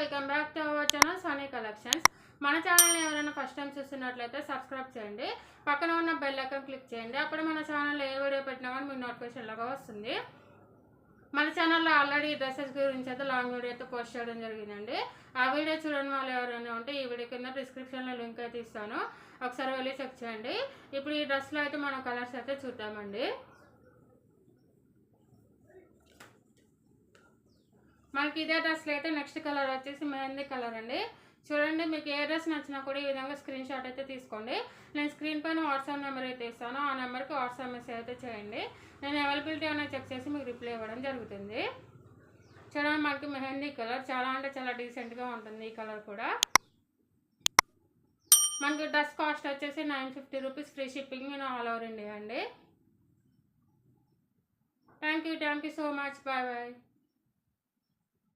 Welcome back to our channel Sunny collections. మన ఛానల్ని ఎవరైనా ఫస్ట్ టైం చూస్తున్నట్లయితే సబ్స్క్రైబ్ చేయండి, పక్కన ఉన్న బెల్ ఐకాన్ క్లిక్ చేయండి. అప్పుడు మన ఛానల్లో ఏ వీడియో పెట్టినా కానీ మీకు నోటిఫికేషన్ లాగా వస్తుంది. మన ఛానల్లో ఆల్రెడీ డ్రెస్సెస్ గురించి అయితే లాంగ్ వీడియో అయితే పోస్ట్ చేయడం జరిగిందండి. ఆ వీడియో చూడని వాళ్ళు ఎవరైనా ఉంటే ఈ వీడియో కింద డిస్క్రిప్షన్లో లింక్ అయితే ఇస్తాను, ఒకసారి వెళ్ళి చెక్ చేయండి. ఇప్పుడు ఈ డ్రెస్లో అయితే మనం కలర్స్ అయితే చూద్దామండి. మనకి ఇదే డ్రెస్లో అయితే నెక్స్ట్ కలర్ వచ్చేసి మెహందీ కలర్ అండి. చూడండి, మీకు ఏ డ్రెస్ నచ్చినా కూడా ఈ విధంగా స్క్రీన్ షాట్ అయితే తీసుకోండి. నేను స్క్రీన్ పైన వాట్సాప్ నెంబర్ అయితే ఇస్తాను, ఆ నెంబర్కి వాట్సాప్ మెసేజ్ అయితే చేయండి. నేను అవైలబిలిటీ అనేది చెక్ చేసి మీకు రిప్లై ఇవ్వడం జరుగుతుంది. చూడండి, మనకి మెహందీ కలర్ చాలా అంటే చాలా డీసెంట్గా ఉంటుంది. ఈ కలర్ కూడా మనకి డ్రెస్ కాస్ట్ వచ్చేసి 950 రూపీస్, ఫ్రీ షిప్పింగ్ నేను ఆల్ ఓవర్ ఇండియా అండి. Thank you so much. Bye bye.